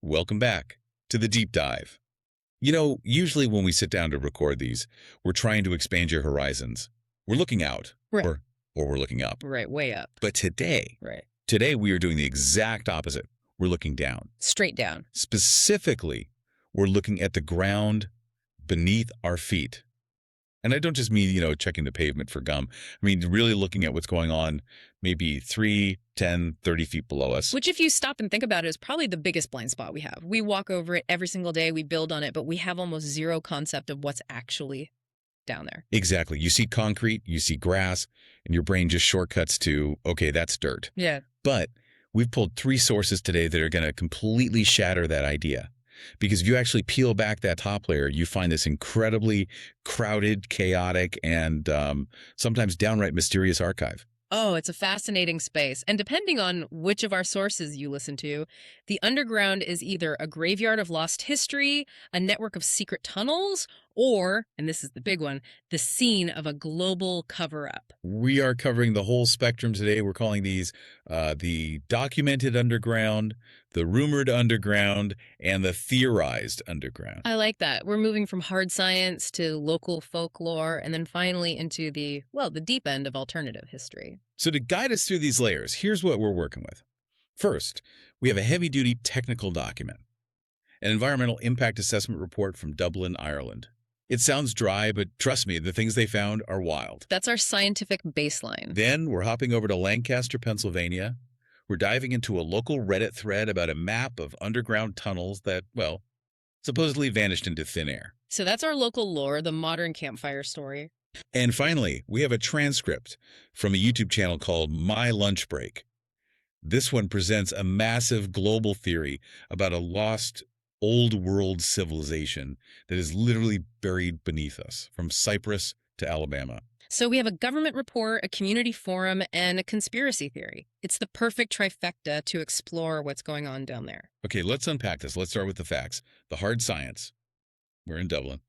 Welcome back to the deep dive. Usually when we sit down to record these, we're trying to expand your horizons. We're looking out, Right. or we're looking up. Right, way up. But today Right. we are doing the exact opposite. We're looking down. Straight down. Specifically, we're looking at the ground beneath our feet. And I don't just mean, checking the pavement for gum. I mean, really looking at what's going on maybe 3, 10, 30 feet below us. Which, if you stop and think about it, is probably the biggest blind spot we have. We walk over it every single day. We build on it, but we have almost zero concept of what's actually down there. Exactly. You see concrete, you see grass, and your brain just shortcuts to, okay, that's dirt. Yeah. But we've pulled 3 sources today that are going to completely shatter that idea. Because if you actually peel back that top layer, you find this incredibly crowded, chaotic, and sometimes downright mysterious archive. Oh, it's a fascinating space. And depending on which of our sources you listen to, the underground is either a graveyard of lost history, a network of secret tunnels, or, and this is the big one, the scene of a global cover-up. We are covering the whole spectrum today. We're calling these the documented underground, the rumored underground, and the theorized underground. I like that. We're moving from hard science to local folklore, and then finally into the deep end of alternative history. So to guide us through these layers, here's what we're working with. First, we have a heavy-duty technical document, an environmental impact assessment report from Dublin, Ireland. It sounds dry, but trust me, the things they found are wild. That's our scientific baseline. Then we're hopping over to Lancaster, Pennsylvania. We're diving into a local Reddit thread about a map of underground tunnels that, supposedly vanished into thin air. So that's our local lore, the modern campfire story. And finally, we have a transcript from a YouTube channel called My Lunch Break. This one presents a massive global theory about a lost old world civilization that is literally buried beneath us, from Cyprus to Alabama. So we have a government report, a community forum, and a conspiracy theory. It's the perfect trifecta to explore what's going on down there. Okay, let's unpack this. Let's start with the facts. The hard science. We're in Dublin.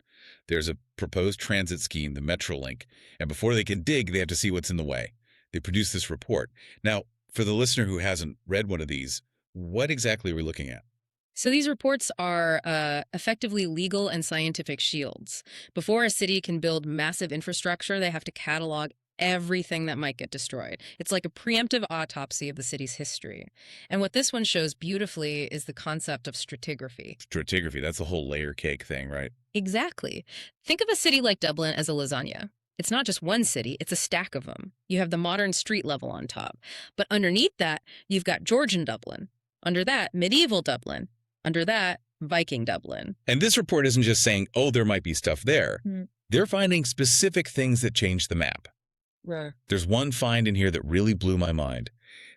There's a proposed transit scheme, the Metrolink, and before they can dig, they have to see what's in the way. They produce this report. Now, for the listener who hasn't read one of these, what exactly are we looking at? So these reports are effectively legal and scientific shields. Before a city can build massive infrastructure, they have to catalog everything that might get destroyed. It's like a preemptive autopsy of the city's history. And what this one shows beautifully is the concept of stratigraphy. Stratigraphy, that's the whole layer cake thing, right? Exactly. Think of a city like Dublin as a lasagna. It's not just one city, it's a stack of them. You have the modern street level on top. But underneath that, you've got Georgian Dublin. Under that, medieval Dublin. Under that, Viking Dublin. And this report isn't just saying, oh, there might be stuff there. They're finding specific things that change the map. Right. There's one find in here that really blew my mind.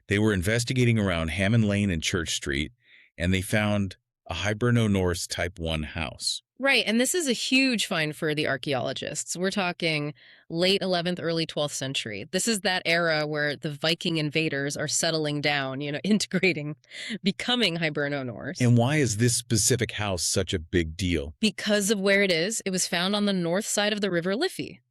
They were investigating around Hammond Lane and Church Street, and they found a Hiberno-Norse Type 1 house. Right, and this is a huge find for the archaeologists. We're talking late 11th, early 12th century. This is that era where the Viking invaders are settling down, integrating, becoming Hiberno-Norse. And why is this specific house such a big deal? Because of where it is. It was found on the north side of the River Liffey.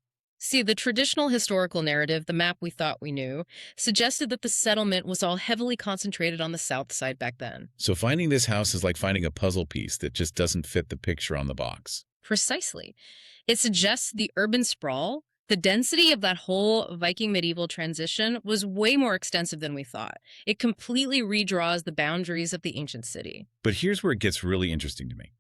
See, the traditional historical narrative, the map we thought we knew, suggested that the settlement was all heavily concentrated on the south side back then. So finding this house is like finding a puzzle piece that just doesn't fit the picture on the box. Precisely. It suggests the urban sprawl, the density of that whole Viking medieval transition was way more extensive than we thought. It completely redraws the boundaries of the ancient city. But here's where it gets really interesting to me.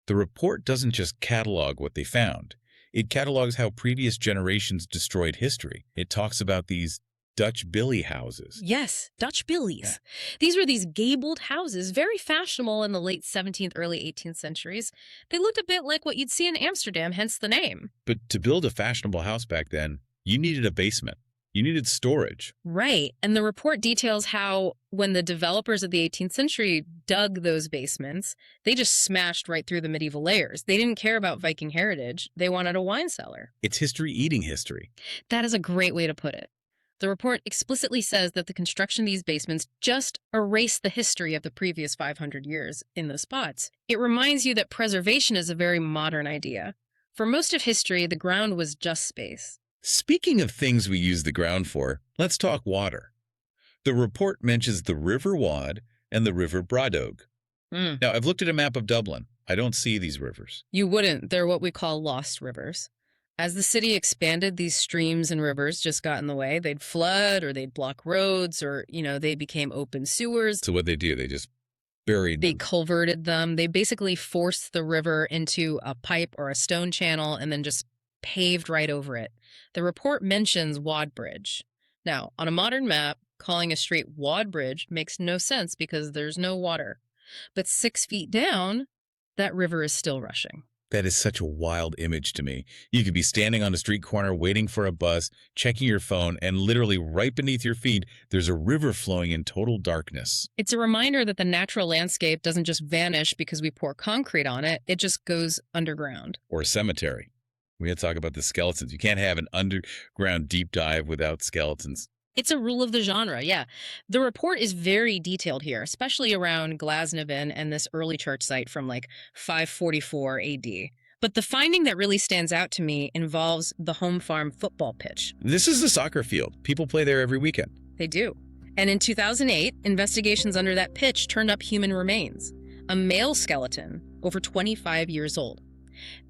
The report doesn't just catalog what they found. It catalogs how previous generations destroyed history. It talks about these Dutch billy houses. Yes, Dutch billies. Yeah. These were these gabled houses, very fashionable in the late 17th, early 18th centuries. They looked a bit like what you'd see in Amsterdam, hence the name. But to build a fashionable house back then, you needed a basement. You needed storage. Right. And the report details how when the developers of the 18th century dug those basements, they just smashed right through the medieval layers. They didn't care about Viking heritage. They wanted a wine cellar. It's history eating history. That is a great way to put it. The report explicitly says that the construction of these basements just erased the history of the previous 500 years in those spots. It reminds you that preservation is a very modern idea. For most of history, the ground was just space. Speaking of things we use the ground for, let's talk water. The report mentions the River Wad and the River Bradog. Mm. Now, I've looked at a map of Dublin. I don't see these rivers. You wouldn't. They're what we call lost rivers. As the city expanded, these streams and rivers just got in the way. They'd flood or they'd block roads or, they became open sewers. So what they do, they just buried They them. culverted them. They basically forced the river into a pipe or a stone channel and then just paved right over it. The report mentions Wad Bridge. Now, on a modern map, calling a straight Wad Bridge makes no sense because there's no water. But 6 feet down, that river is still rushing. That is such a wild image to me. You could be standing on a street corner waiting for a bus, checking your phone, and literally right beneath your feet, there's a river flowing in total darkness. It's a reminder that the natural landscape doesn't just vanish because we pour concrete on it. It just goes underground. Or a cemetery. We had to talk about the skeletons. You can't have an underground deep dive without skeletons. It's a rule of the genre, yeah. The report is very detailed here, especially around Glasnevin and this early church site from 544 AD. But the finding that really stands out to me involves the home farm football pitch. This is a soccer field. People play there every weekend. They do. And in 2008, investigations under that pitch turned up human remains, a male skeleton over 25 years old.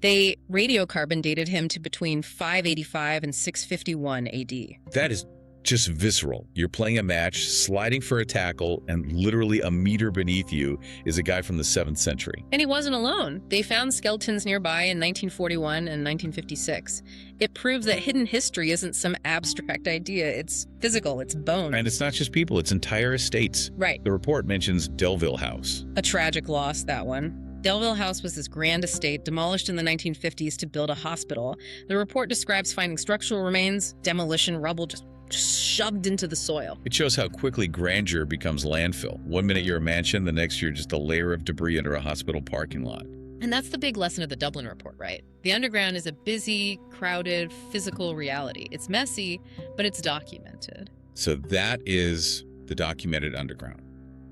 They radiocarbon dated him to between 585 and 651 AD. That is just visceral. You're playing a match, sliding for a tackle, and literally a meter beneath you is a guy from the 7th century. And he wasn't alone. They found skeletons nearby in 1941 and 1956. It proves that hidden history isn't some abstract idea. It's physical, it's bone. And it's not just people, it's entire estates. Right. The report mentions Delville House. A tragic loss, that one. Delville House was this grand estate demolished in the 1950s to build a hospital. The report describes finding structural remains, demolition, rubble just shoved into the soil. It shows how quickly grandeur becomes landfill. One minute you're a mansion, the next you're just a layer of debris under a hospital parking lot. And that's the big lesson of the Dublin report, right? The underground is a busy, crowded, physical reality. It's messy, but it's documented. So that is the documented underground.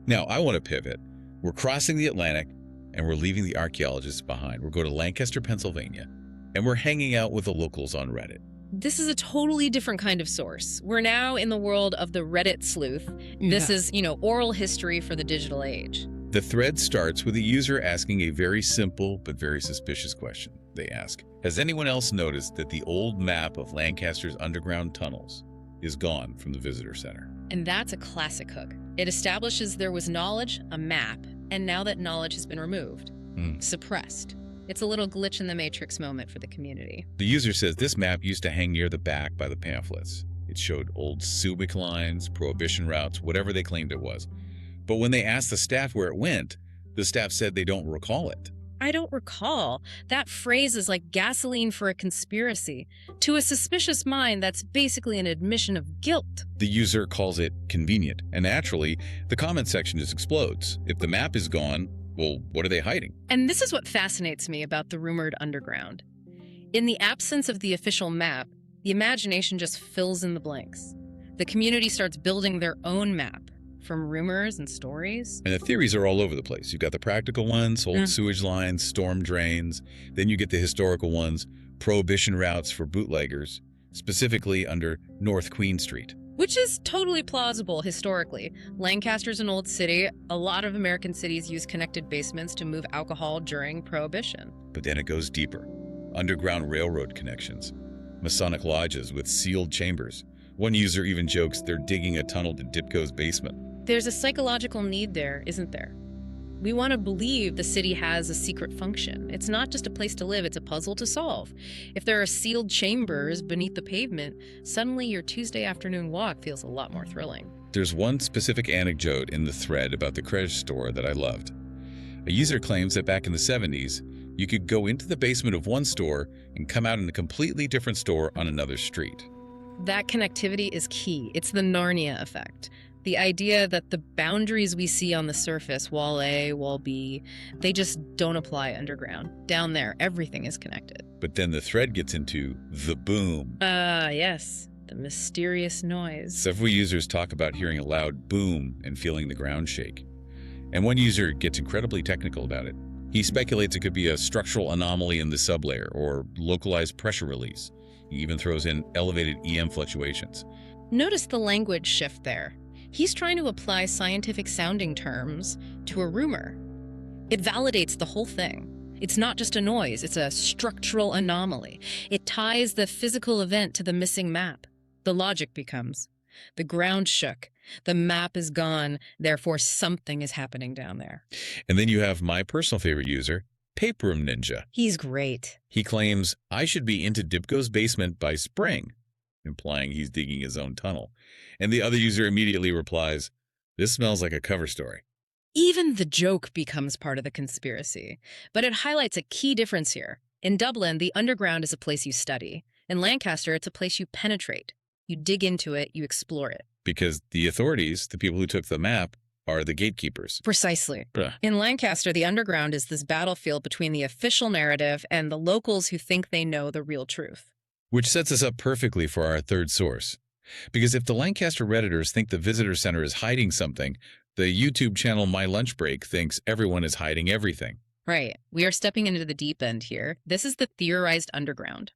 Now, I want to pivot. We're crossing the Atlantic, and we're leaving the archaeologists behind. We're going to Lancaster, Pennsylvania, and we're hanging out with the locals on Reddit. This is a totally different kind of source. We're now in the world of the Reddit sleuth. This is, oral history for the digital age. The thread starts with a user asking a very simple but very suspicious question. They ask, has anyone else noticed that the old map of Lancaster's underground tunnels is gone from the visitor center? And that's a classic hook. It establishes there was knowledge, a map, and now that knowledge has been removed, suppressed. It's a little glitch in the matrix moment for the community. The user says this map used to hang near the back by the pamphlets. It showed old Subic lines, prohibition routes, whatever they claimed it was. But when they asked the staff where it went, the staff said they don't recall it. I don't recall. That phrase is like gasoline for a conspiracy. To a suspicious mind, that's basically an admission of guilt. The user calls it convenient, and naturally, the comment section just explodes. If the map is gone, well, what are they hiding? And this is what fascinates me about the rumored underground. In the absence of the official map, the imagination just fills in the blanks. The community starts building their own map from rumors and stories. And the theories are all over the place. You've got the practical ones, old sewage lines, storm drains. Then you get the historical ones, prohibition routes for bootleggers, specifically under North Queen Street. Which is totally plausible historically. Lancaster's an old city. A lot of American cities use connected basements to move alcohol during Prohibition. But then it goes deeper. Underground railroad connections, Masonic lodges with sealed chambers. One user even jokes they're digging a tunnel to Dipko's basement. There's a psychological need there, isn't there? We want to believe the city has a secret function. It's not just a place to live, it's a puzzle to solve. If there are sealed chambers beneath the pavement, suddenly your Tuesday afternoon walk feels a lot more thrilling. There's one specific anecdote in the thread about the credit store that I loved. A user claims that back in the 70s, you could go into the basement of one store and come out in a completely different store on another street. That connectivity is key. It's the Narnia effect. The idea that the boundaries we see on the surface, wall A, wall B, they just don't apply underground. Down there, everything is connected. But then the thread gets into the boom. Yes, the mysterious noise. Several users talk about hearing a loud boom and feeling the ground shake. And one user gets incredibly technical about it. He speculates it could be a structural anomaly in the sublayer or localized pressure release. He even throws in elevated EM fluctuations. Notice the language shift there. He's trying to apply scientific sounding terms to a rumor. It validates the whole thing. It's not just a noise, it's a structural anomaly. It ties the physical event to the missing map. The logic becomes, the ground shook, the map is gone, therefore something is happening down there. And then you have my personal favorite user, Paperum Ninja. He's great. He claims, I should be into Dipko's basement by spring, implying he's digging his own tunnel. And the other user immediately replies, this smells like a cover story. Even the joke becomes part of the conspiracy. But it highlights a key difference here. In Dublin, the underground is a place you study. In Lancaster, it's a place you penetrate. You dig into it, you explore it. Because the authorities, the people who took the map, are the gatekeepers. Precisely. Ugh. In Lancaster, the underground is this battlefield between the official narrative and the locals who think they know the real truth. Which sets us up perfectly for our third source. Because if the Lancaster Redditors think the visitor center is hiding something, the YouTube channel My Lunch Break thinks everyone is hiding everything. Right. We are stepping into the deep end here. This is the theorized underground.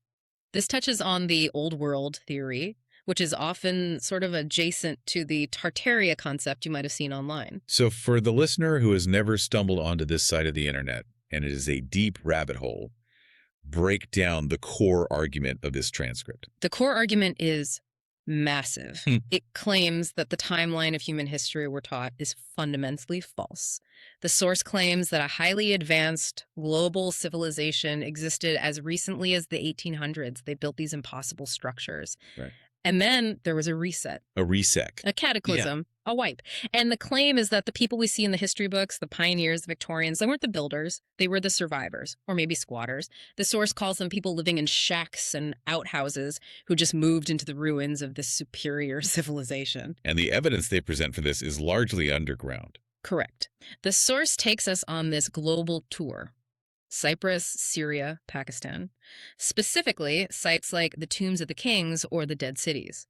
This touches on the old world theory, which is often sort of adjacent to the Tartaria concept you might have seen online. So for the listener who has never stumbled onto this side of the internet, and it is a deep rabbit hole, break down the core argument of this transcript. The core argument is massive. It claims that the timeline of human history we're taught is fundamentally false. The source claims that a highly advanced global civilization existed as recently as the 1800s. They built these impossible structures. Right. And then there was a reset. A resec. A cataclysm, a wipe. And the claim is that the people we see in the history books, the pioneers, the Victorians, they weren't the builders, they were the survivors, or maybe squatters. The source calls them people living in shacks and outhouses who just moved into the ruins of this superior civilization. And the evidence they present for this is largely underground. Correct. The source takes us on this global tour. Cyprus, Syria, Pakistan. Specifically, sites like the tombs of the kings or the dead cities.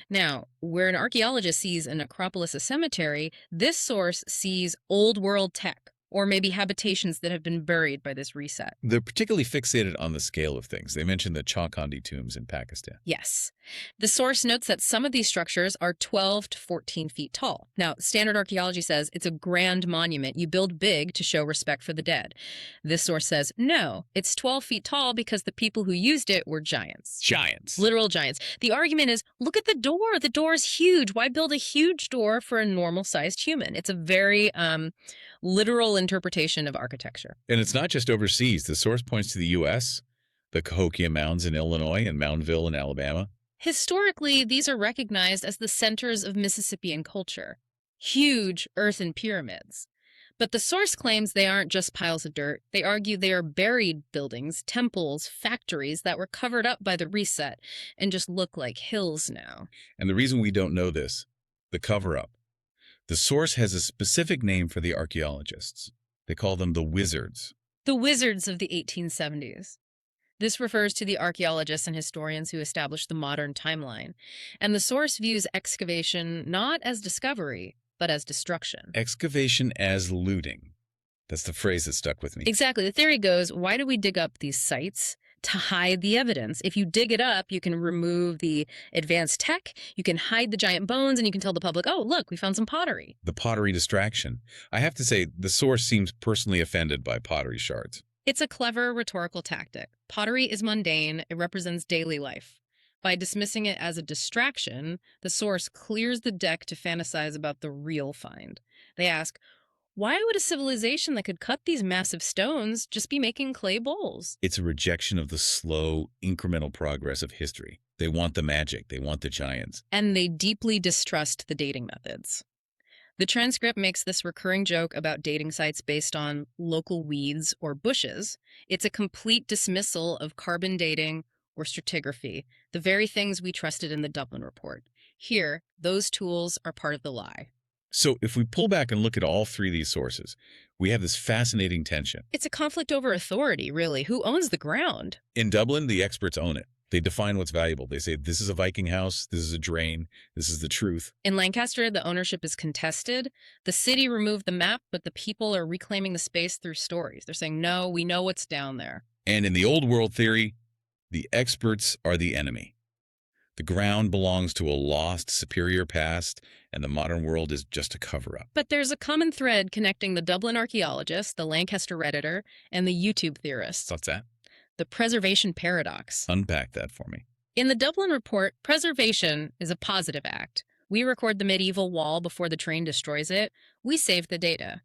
Now, where an archaeologist sees a necropolis, a cemetery, this source sees old world tech, or maybe habitations that have been buried by this reset. They're particularly fixated on the scale of things. They mentioned the Chaukhandi tombs in Pakistan. Yes. The source notes that some of these structures are 12 to 14 feet tall. Now, standard archaeology says it's a grand monument. You build big to show respect for the dead. This source says, no, it's 12 feet tall because the people who used it were giants. Giants. Literal giants. The argument is, look at the door. The door is huge. Why build a huge door for a normal-sized human? It's a very literal interpretation of architecture. And it's not just overseas. The source points to the U.S., the Cahokia Mounds in Illinois and Moundville in Alabama. Historically, these are recognized as the centers of Mississippian culture. Huge earthen pyramids. But the source claims they aren't just piles of dirt. They argue they are buried buildings, temples, factories that were covered up by the reset and just look like hills now. And the reason we don't know this, the cover-up. The source has a specific name for the archaeologists. They call them the wizards. The wizards of the 1870s. This refers to the archaeologists and historians who established the modern timeline. And the source views excavation not as discovery, but as destruction. Excavation as looting. That's the phrase that stuck with me. Exactly. The theory goes, why do we dig up these sites? To hide the evidence. If you dig it up, you can remove the advanced tech, you can hide the giant bones, and you can tell the public, oh, look, we found some pottery. The pottery distraction. I have to say, the source seems personally offended by pottery shards. It's a clever rhetorical tactic. Pottery is mundane. It represents daily life. By dismissing it as a distraction, the source clears the deck to fantasize about the real find. They ask, why would a civilization that could cut these massive stones just be making clay bowls? It's a rejection of the slow, incremental progress of history. They want the magic. They want the giants. And they deeply distrust the dating methods. The transcript makes this recurring joke about dating sites based on local weeds or bushes. It's a complete dismissal of carbon dating or stratigraphy, the very things we trusted in the Dublin report. Here, those tools are part of the lie. So if we pull back and look at all three of these sources, we have this fascinating tension. It's a conflict over authority, really. Who owns the ground? In Dublin, the experts own it. They define what's valuable. They say, this is a Viking house, this is a drain, this is the truth. In Lancaster, the ownership is contested. The city removed the map, but the people are reclaiming the space through stories. They're saying, no, we know what's down there. And in the old world theory, the experts are the enemy. The ground belongs to a lost, superior past, and the modern world is just a cover-up. But there's a common thread connecting the Dublin archaeologists, the Lancaster Redditor, and the YouTube theorists. What's that? The preservation paradox. Unpack that for me. In the Dublin report, preservation is a positive act. We record the medieval wall before the train destroys it. We save the data.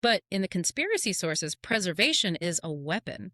But in the conspiracy sources, preservation is a weapon.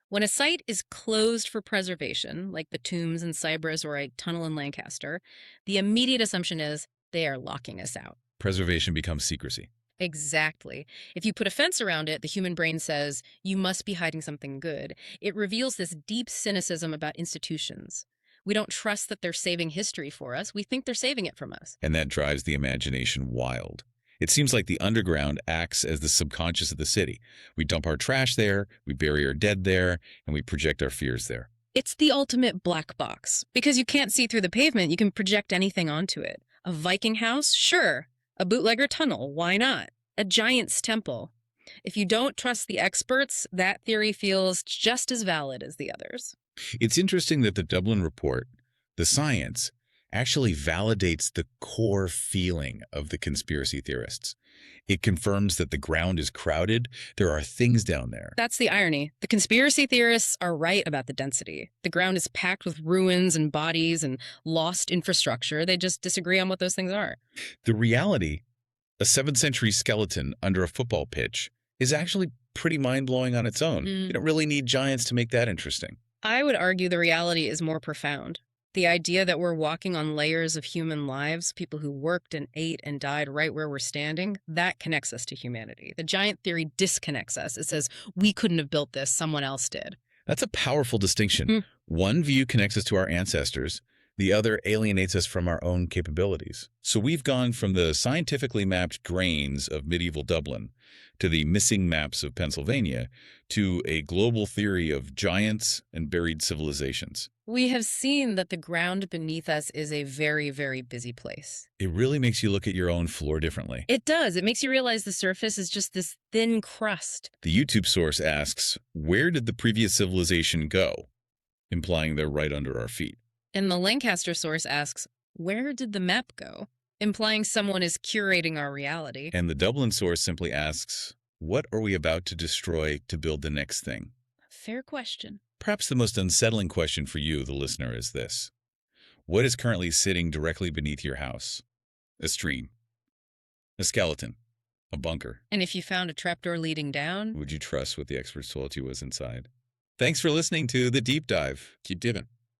When a site is closed for preservation, like the tombs in Cyprus or a tunnel in Lancaster, the immediate assumption is they are locking us out. Preservation becomes secrecy. Exactly. If you put a fence around it, the human brain says, you must be hiding something good. It reveals this deep cynicism about institutions. We don't trust that they're saving history for us. We think they're saving it from us. And that drives the imagination wild. It seems like the underground acts as the subconscious of the city. We dump our trash there, we bury our dead there, and we project our fears there. It's the ultimate black box. Because you can't see through the pavement, you can project anything onto it. A Viking house? Sure. A bootlegger tunnel? Why not? A giant's temple? If you don't trust the experts, that theory feels just as valid as the others. It's interesting that the Dublin report, the science, actually validates the core feeling of the conspiracy theorists. It confirms that the ground is crowded. There are things down there. That's the irony. The conspiracy theorists are right about the density. The ground is packed with ruins and bodies and lost infrastructure. They just disagree on what those things are. The reality, a 7th century skeleton under a football pitch, is actually pretty mind-blowing on its own. You don't really need giants to make that interesting. I would argue the reality is more profound. The idea that we're walking on layers of human lives, people who worked and ate and died right where we're standing, that connects us to humanity. The giant theory disconnects us. It says, we couldn't have built this, someone else did. That's a powerful distinction. One view connects us to our ancestors. The other alienates us from our own capabilities. So we've gone from the scientifically mapped grains of medieval Dublin to the missing maps of Pennsylvania to a global theory of giants and buried civilizations. We have seen that the ground beneath us is a very, very busy place. It really makes you look at your own floor differently. It does. It makes you realize the surface is just this thin crust. The YouTube source asks, where did the previous civilization go? Implying they're right under our feet. And the Lancaster source asks, where did the map go? Implying someone is curating our reality. And the Dublin source simply asks, what are we about to destroy to build the next thing? Fair question. Perhaps the most unsettling question for you, the listener, is this. What is currently sitting directly beneath your house? A stream, a skeleton, a bunker. And if you found a trapdoor leading down? Would you trust what the experts told you was inside? Thanks for listening to The Deep Dive. Keep diving.